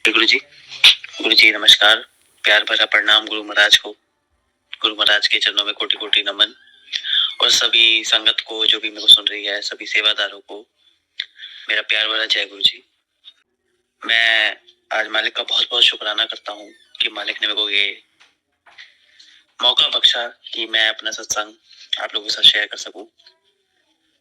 गुरु जी नमस्कार। प्यार भरा प्रणाम गुरु महाराज को। गुरु महाराज के चरणों में कोटि कोटि नमन। और सभी संगत को जो भी मेरे को सुन रही है, सभी सेवादारों को मेरा प्यार भरा जय गुरु जी। मैं आज मालिक का बहुत बहुत शुक्राना करता हूँ कि मालिक ने मेरे को ये मौका बख्शा कि मैं अपना सत्संग आप लोगों के साथ शेयर कर सकूं।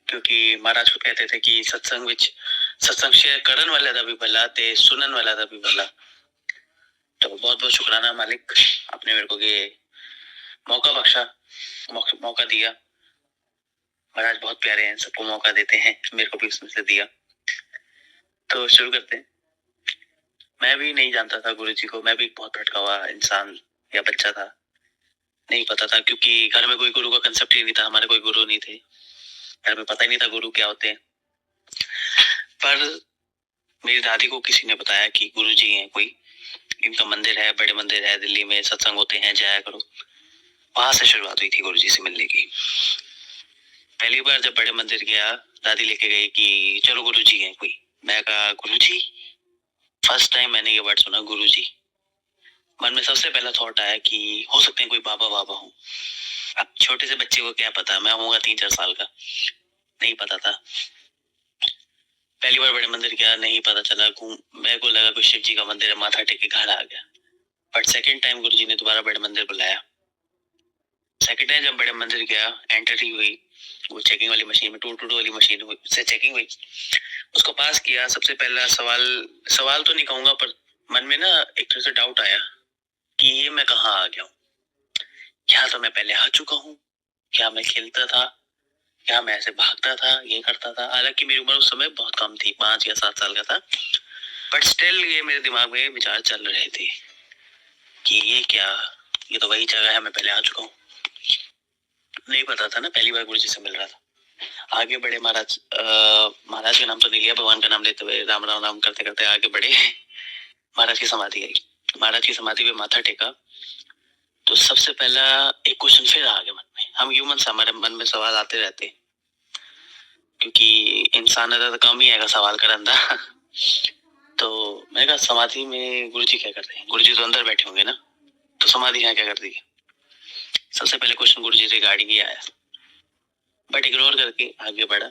क्योंकि महाराज को कहते थे कि सत्संग शेयर करन वाला दा भी भला ते सुनन वाला दा भी भला। तो बहुत बहुत शुक्राना मालिक, आपने मेरे को ये मौका बख्शा, मौका दिया। महाराज बहुत प्यारे हैं, सबको मौका देते हैं, मेरे को भी उसमें से दिया। तो शुरू करते हैं। मैं भी नहीं जानता था गुरु जी को, मैं भी बहुत भटका हुआ इंसान या बच्चा था, नहीं पता था क्योंकि घर में कोई गुरु का कंसेप्ट ही नहीं था। हमारे कोई गुरु नहीं थे, घर में पता ही नहीं था गुरु क्या होते हैं। पर मेरी दादी को किसी ने बताया कि गुरु जी हैं कोई, इनका मंदिर है, बड़े मंदिर है दिल्ली में, सत्संग होते हैं, जाया करो। वहां से शुरुआत हुई थी गुरु जी से मिलने की। पहली बार जब बड़े मंदिर गया, दादी लेके गई कि चलो गुरु जी हैं कोई। मैं कहा गुरु जी, फर्स्ट टाइम मैंने ये वर्ड सुना गुरु जी। मन में सबसे पहला थॉट आया कि हो सकते हैं कोई बाबा बाबा हो। अब छोटे से बच्चे को क्या पता, मैं होऊंगा 3-4 साल का, नहीं पता था। पहली बार बड़े मंदिर गया, नहीं पता चला, मेरे को लगा कोई शिव जी का मंदिर है, माथा टेक के घर आ गया। बट सेकेंड टाइम गुरु जी ने दोबारा बड़े मंदिर बुलाया। सेकेंड टाइम जब बड़े मंदिर गया, एंट्री हुई, वो चेकिंग वाली मशीन में, टू वाली मशीन हुई, उससे चेकिंग हुई। उसको पास किया। सबसे पहला सवाल तो नहीं कहूंगा, पर मन में ना एक तरह से डाउट आया कि ये मैं कहाँ आ गया हूँ। क्या तो मैं पहले आ चुका हूँ? क्या मैं खेलता था? क्या मैं ऐसे भागता था, ये करता था? हालांकि मेरी उम्र उस समय बहुत कम थी, 5 या 7 साल का था, बट स्टिल ये मेरे दिमाग में विचार चल रहे थे कि ये क्या, ये तो वही जगह है, मैं पहले आ चुका हूँ। नहीं पता था ना, पहली बार गुरु जी से मिल रहा था। आगे बढ़े, महाराज का नाम तो नहीं लिया, भगवान का नाम लेते हुए राम राम राम करते करते आगे बढ़े। महाराज की समाधि आई। महाराज की समाधि पे माथा टेका तो सबसे पहला एक क्वेश्चन फिर आ गया मन में। हम ह्यूमन, हमारे मन में सवाल आते रहते हैं, क्योंकि इंसान तो कम ही है सवाल करन दा। तो मैंने कहा समाधि में गुरु जी क्या करते हैं? गुरु जी तो अंदर बैठे होंगे ना, तो समाधि यहाँ क्या करती है? सबसे पहले क्वेश्चन गुरु जी रिगार्डिंग ही आया, बट इग्नोर करके आगे बढ़ा।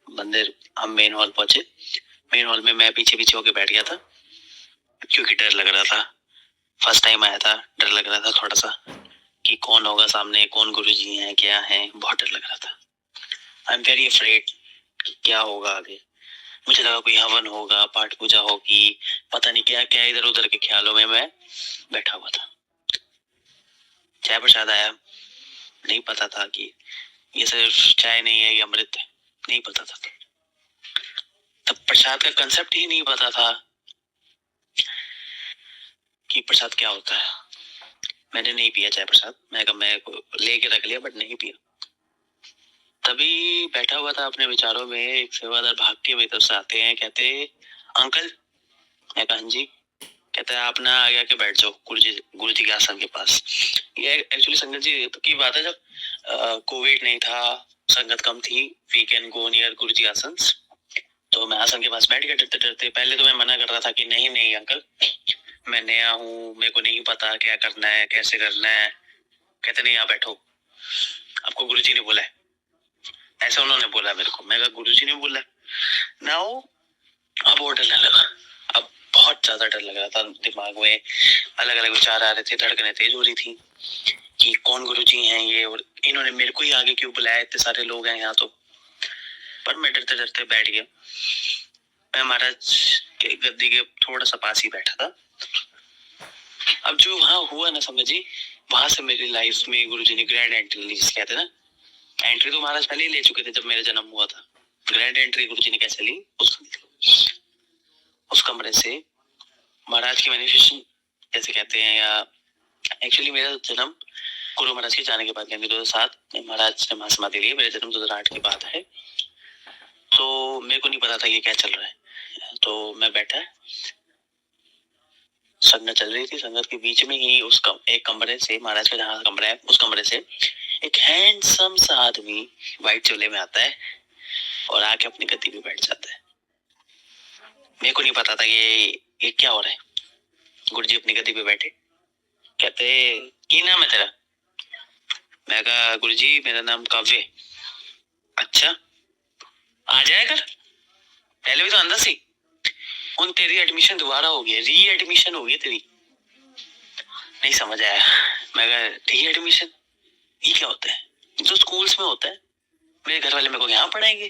मंदिर, हम मेन हॉल पहुंचे। मेन हॉल में मैं पीछे पीछे होके बैठ गया था, क्योंकि डर लग रहा था। फर्स्ट टाइम आया था, डर लग रहा था थोड़ा सा कि कौन होगा सामने, कौन गुरुजी हैं, क्या है, बहुत डर लग रहा था। आई एम वेरी अफ्रेड कि क्या होगा आगे। मुझे लगा कोई हवन होगा, पाठ पूजा होगी, पता नहीं क्या क्या, इधर उधर के ख्यालों में मैं बैठा हुआ था। चाय प्रसाद आया, नहीं पता था कि ये सिर्फ चाय नहीं है, ये अमृत है, नहीं पता था। तब प्रसाद का कंसेप्ट ही नहीं पता था कि प्रसाद क्या होता है। मैंने नहीं पिया चाय प्रसाद, मैं लेके रख लिया, बट नहीं पिया। तभी बैठा हुआ था अपने विचारों में, एक सेवादार भाग के मेरी तरफ से आते हैं, कहते अंकल। मैं कहा जी। कहते हैं आप ना आगे आके बैठ जाओ गुरु जी के आसन के पास। ये एक्चुअली संगत जी तो की बात है, जब कोविड नहीं था, संगत कम थी, वी कैन गो नियर गुरु जी आसन। तो मैं आसन के पास बैठ गया डरते डरते। पहले तो मैं मना कर रहा था कि नहीं नहीं अंकल, मैं नया हूँ, मेरे को नहीं पता क्या करना है, कैसे करना है। कहते नहीं, आप बैठो, आपको गुरुजी ने बोला है। ऐसा उन्होंने बोला मेरे को। मैं कहा गुरुजी ने बोला ना हो। अब और डरने लगा, अब बहुत ज्यादा डर लग रहा था। दिमाग में अलग अलग विचार आ रहे थे, धड़कनें तेज हो रही थी कि कौन गुरुजी हैं ये, और इन्होंने मेरे को ही आगे क्यों बुलाया, इतने सारे लोग हैं यहाँ तो। पर मैं डरते डरते बैठ गया। मैं महाराज के गद्दी के थोड़ा सा पास ही बैठा था। अब जो वहां हुआ ना समझी, वहां से मेरी लाइफ में गुरुजी ने ग्रैंड एंट्री ली, जिसे कहते हैं ना। एंट्री तो महाराज पहले ही ले चुके थे जब मेरा जन्म हुआ था। ग्रैंड एंट्री गुरुजी ने कैसे ली, उस कमरे से महाराज की मैनिफेस्टेशन जैसे कहते हैं, या एक्चुअली मेरा जन्म गुरु महाराज के जाने के बाद, यानी 2007 में महाराज ने महासमाधि ली। मेरा जन्म 2008 के बाद है। तो मेरे को नहीं पता था ये क्या चल रहा है। तो मैं बैठा, संगत चल रही थी। संगत के बीच में ही एक कमरे से, महाराज का जहाँ कमरा है उस कमरे से एक हैंडसम सा आदमी व्हाइट चोले में आता है और आके अपनी गद्दी पे बैठ जाता है। मेरे को नहीं पता था ये ये क्या हो रहा है? गुरु जी अपनी गद्दी पे बैठे, कहते की नाम है तेरा? मैं कहा गुरु जी मेरा नाम काव्य। अच्छा आ जाया कर, पहले भी तो आंदा सी। उन तेरी एडमिशन दोबारा हो गई, री एडमिशन हो गई तेरी। नहीं समझ आया। मैं कहा री एडमिशन ये क्या होता है? जो स्कूल्स में होता है। मेरे घर वाले मेरे को यहाँ पढ़ाएंगे।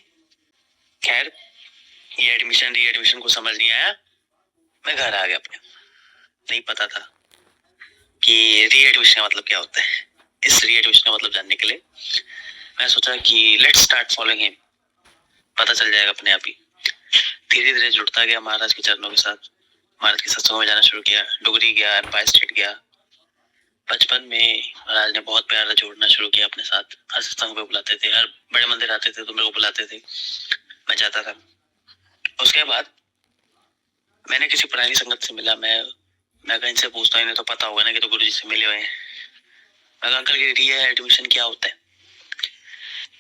खैर ये एडमिशन री एडमिशन को समझ नहीं आया, मैं घर आ गया अपने। नहीं पता था कि री एडमिशन का मतलब क्या होता है। इस री एडमिशन का मतलब जानने के लिए मैं सोचा कि लेट्स स्टार्ट फॉलोइंग हिम, पता चल जाएगा अपने आप ही। धीरे धीरे जुड़ता गया महाराज के चरणों के साथ। महाराज के सत्संगों में जाना शुरू किया, डुगरी गया, एम्पायर स्टेट गया। बचपन में महाराज ने बहुत प्यार जोड़ना शुरू किया अपने साथ। हर सत्संग पे बुलाते थे, हर बड़े मंदिर आते थे तो मेरे को बुलाते थे, मैं जाता था। उसके बाद मैंने किसी पुरानी संगत से मिला। मैं कहीं से पूछता ही नहीं तो पता होगा ना कि तो गुरु जी से मिले हुए हैं। मैं कहा अंकल री एडमिशन क्या होता है?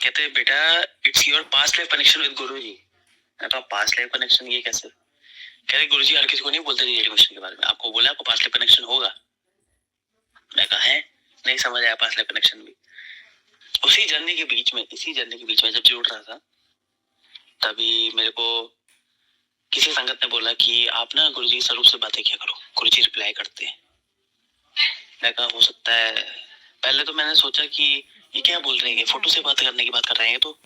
कहते बेटा it's your past life connection with गुरु जी। मैं कहा पास्ट लाइफ कनेक्शन ये कैसे? कह रहे गुरु जी हर किसी को नहीं बोलते री एडमिशन के बारे में, आपको बोला आपको पास्ट लाइफ कनेक्शन होगा। मैं कहा है नहीं समझ आया पास्ट लाइफ कनेक्शन भी। इसी जर्नी के बीच में जब जुड़ रहा था तभी मेरे को किसी संगत ने बोला कि आप ना गुरुजी स्वरूप से बातें किया करो, गुरुजी रिप्लाई करते हैं। मैं कहा हो सकता है। पहले तो मैंने सोचा कि ये क्या बोल रहे हैं, फोटो से बात करने की बात कर रहे हैं। तो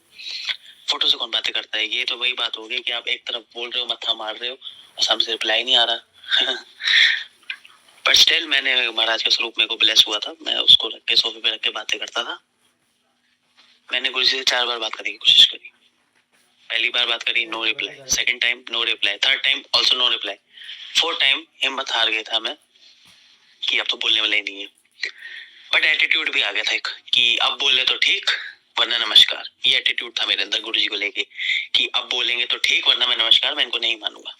फोटो से कौन बातें करता है? ये तो वही बात हो गई कि आप एक तरफ बोल रहे हो, मत्था मार रहे हो और सामने से रिप्लाई नहीं आ रहा। पर स्टिल मैंने महाराज के स्वरूप में को ब्लेस हुआ था, मैं उसको रख के सोफे पे रख के बातें करता था। मैंने गुरुजी से 4 बार बात करने की कोशिश करी। पहली बार बात करी, no reply. Second time no reply. Third time also no reply. Fourth time हिम्मत हार गया था मैं कि अब तो बोलने वाला ही नहीं है। बट एटीट्यूड भी आ गया था एक कि अब बोले तो ठीक वरना नमस्कार। ये एटीट्यूड था मेरे अंदर गुरुजी को लेके कि अब बोलेंगे तो ठीक वरना मैं नमस्कार, मैं इनको नहीं मानूंगा।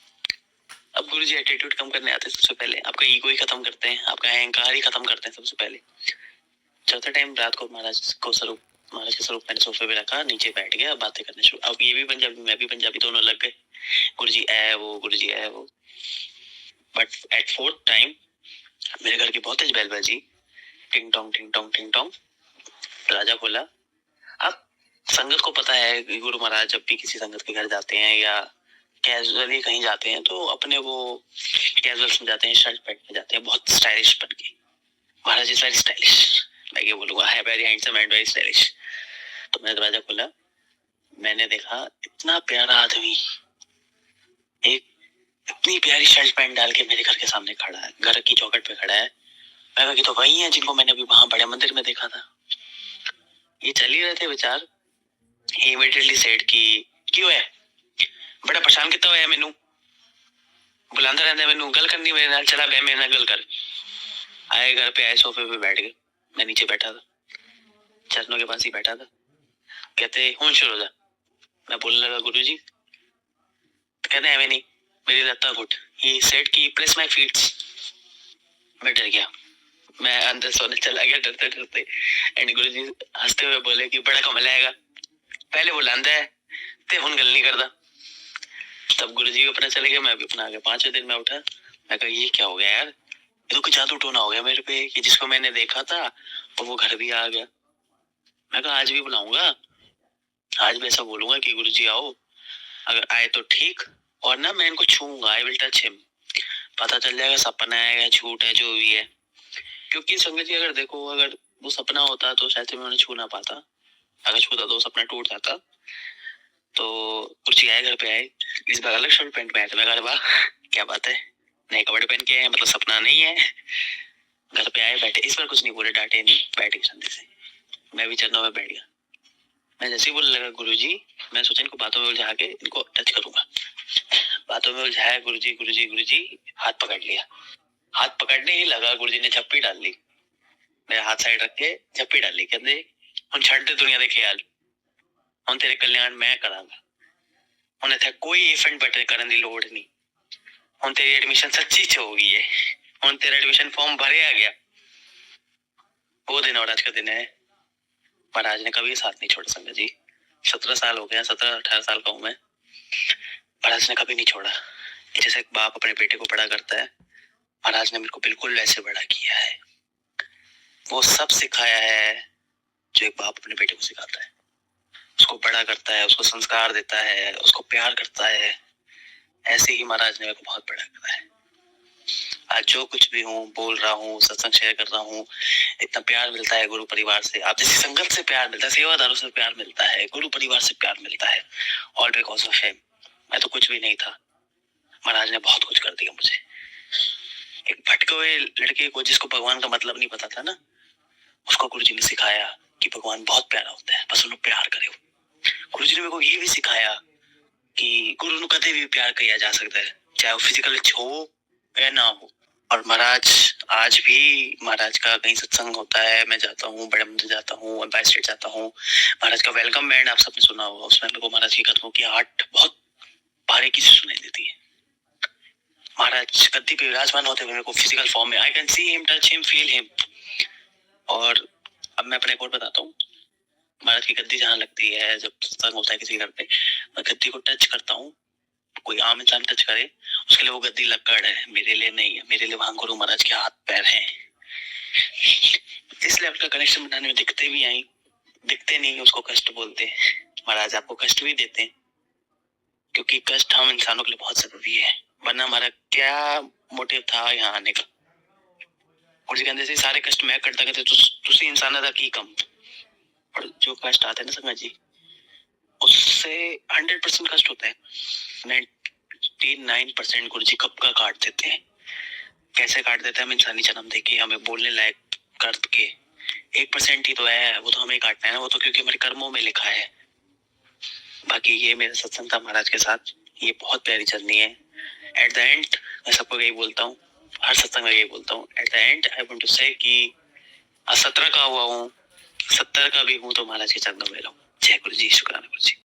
अब गुरुजी एटीट्यूड कम करने आते हैं। सबसे पहले आपका ईगो ही खत्म करते हैं, आपका अहंकार ही खत्म करते हैं सबसे पहले। चौथे टाइम रात को महाराज के स्वरूप मैंने सोफे पे रखा, नीचे बैठ गया, बातें करने शुरू। अब ये भी पंजाबी मैं भी पंजाबी, दोनों लग गए गुरुजी है वो, गुरुजी है वो। बट एट फोर्थ टाइम मेरे घर की बहुत तेज बैल बाजी, टिंग टोंग टिंग टोंग टिंग टोंग। दरवाजा खोला। अब संगत को पता है कि गुरु महाराज जब भी किसी संगत के घर जाते हैं या कैजुअली कहीं जाते हैं तो अपने वो कैजुअल में जाते हैं, शर्ट पैंट में जाते हैं, बहुत स्टाइलिश बन के। महाराज इज वेरी स्टाइलिश, मैं ये बोलूंगा है very handsome and very stylish. तो मैंने दरवाजा खोला, मैंने देखा इतना प्यारा आदमी एक इतनी प्यारी शर्ट पैंट डाल के मेरे घर के सामने खड़ा है, घर की चौखट पे खड़ा है। मैं कहा कि तो वही है जिनको मैंने अभी वहां बड़े मंदिर में देखा था। ये चल ही रहे थे विचार। ही इमीडिएटली सेड कि क्यों है बड़ा परेशान कितना होया मैनू, बुलांदा रहता है मैनू, गल करनी मेरे नाल, चला बह मेरे नाल गल कर। आए घर पे आए, सोफे पे बैठ गए, मैं नीचे बैठा था, चरणों के पास ही बैठा था। कहते हूं शुरू हो जा। मैं बोलने लगा गुरु जी। कहते हैं नहीं, मेरी लत्ता घुट। ही सेड कि प्रेस माय फीट्स। मैं डर गया, मैं अंदर सोने चला गया डरते डरते। एंड गुरु जी हंसते हुए बोले कि बड़ा कमल आएगा, पहले बुलांदा है ते हुन गल नहीं करता। तब गुरु जी अपना चले गए, मैं भी अपना आ गया। 5वें दिन मैं उठा, मैं कहा ये क्या हो गया यार, ये तो कुछ जादू टोना हो गया मेरे पे कि जिसको मैंने देखा था और वो घर भी आ गया। मैं कहा आज भी बुलाऊंगा, आज भी ऐसा बोलूंगा कि गुरु जी आओ, अगर आए तो ठीक और ना मैं इनको छूंगा, आई विल टच हिम। पता चल जाएगा सपना है या झूठ है जो भी है। क्योंकि संगत जी अगर देखो, अगर वो सपना होता तो शायद मैं उन्हें छू ना पाता, अगर छूता तो सपना टूट जाता। तो कुछ आए, घर पे आए, इस बार अलग शर्ट पैंट में आए थे। मैं कहा वाह क्या बात है, नए कपड़े पहन के आए, मतलब सपना नहीं है। घर पे आए, बैठे, इस बार कुछ नहीं बोले, डांटे नहीं, बैठ गए शांति से। मैं भी चरणों में बैठ गया। मैं जैसे ही बोलने लगा गुरु जी, मैं सोचा इनको बातों में उलझा के इनको टच करूंगा। बातों में उलझाया, गुरु जी गुरु जी गुरु जी, हाथ पकड़ लिया। हाथ पकड़ने ही लगा, गुरु जी ने झप्पी डाल ली, मेरा हाथ साइड रख के झप्पी डाली। कहते हुन छड्ड दे दुनिया दे ख्याल, हुन तेरे कल्याण मैं करांगा, हुन इत्थे कोई इवेंट बटन करन दी लोड़ नहीं, हुन तेरी एडमिशन सच्ची च हो गई है, हुन तेरा एडमिशन फॉर्म भरिया गया। वो दिन और आज का दिन है। महाराज ने कभी साथ नहीं छोड़ा संगत जी। 17 साल हो गए, 17-18 साल का हूं मैं, महाराज ने कभी नहीं छोड़ा। जैसे एक बाप अपने बेटे को बड़ा करता है, महाराज ने मेरे को बिल्कुल वैसे बड़ा किया है। वो सब सिखाया है जो एक बाप अपने बेटे को सिखाता है। उसको बड़ा करता है, उसको संस्कार देता है, उसको प्यार करता है। ऐसे ही महाराज ने मेरे को बहुत बड़ा करा है। आज जो कुछ भी हूँ, बोल रहा हूँ, सत्संग शेयर कर रहा हूँ, इतना प्यार मिलता है गुरु परिवार से। आप जैसी संगत से प्यार मिलता है, सेवादारों से प्यार मिलता है, गुरु परिवार से प्यार मिलता है। All because of him. मैं तो कुछ भी नहीं था, महाराज ने बहुत कुछ कर दिया मुझे। एक भटके हुए लड़के को, जिसको भगवान का मतलब नहीं पता था ना, उसको गुरुजी ने सिखाया कि भगवान बहुत प्यारा होता है, बस उन्हें प्यार करो। गुरुजी ने मेरे को ये भी सिखाया कि गुरु को कभी भी प्यार किया जा सकता है, चाहे वो फिजिकल हो या ना हो। और महाराज आज भी, महाराज का कहीं सत्संग होता है, मैं जाता हूँ, बड़े मंदिर जाता हूँ, एम्पायर स्टेट जाता हूँ। महाराज का वेलकम बैंड आप सबने सुना होगा, उसमें मेरे को महाराज की कदमों की आहट बहुत बारीकी से सुनाई देती है। महाराज गद्दी पे विराजमान होते हुए मेरे को फिजिकल फॉर्म में, I can see him, touch him, feel him. और अब मैं अपने एक और बताता हूँ। महाराज की गद्दी जहाँ लगती है, जब सत्संग होता है किसी घर पे, मैं गद्दी को टच करता हूँ। कोई आम इंसान टच करे, उसके लिए वो गद्दी लक्कड़ है, मेरे लिए नहीं है। मेरे लिए वहां गुरु महाराज के हाथ पैर हैं। इस लेवल का कनेक्शन बनाने में दिखते भी आई, दिखते नहीं, उसको कष्ट बोलते हैं। महाराज आपको कष्ट भी देते हैं, क्योंकि कष्ट हम इंसानों के लिए बहुत जरूरी है, वरना हमारा क्या मोटिव था यहाँ आने का। और जी कहते सारे कष्ट मैं करता कहते तुसी इंसान था की कम। और जो कष्ट आते हैं ना संगत जी, उससे 100% कष्ट होता है। 99% गुरुजी कब का काट देते हैं। कैसे काट देते हैं? हम इंसानी जन्म देके, हमें बोलने लायक कर के। 1% ही तो है, वो तो हमें काटना है ना, वो तो क्योंकि हमारे कर्मों में लिखा है। बाकी ये मेरा सत्संग था महाराज के साथ, ये बहुत प्यारी जर्नी है। एट द एंड मैं सबको यही बोलता हूँ, हर सत्संग में यही बोलता हूँ, at the end I want to say कि 17 का हुआ हूँ, 70 का भी हूँ तो महाराज के चरणों में रहूं। जय गुरु जी, शुक्राना गुरु जी।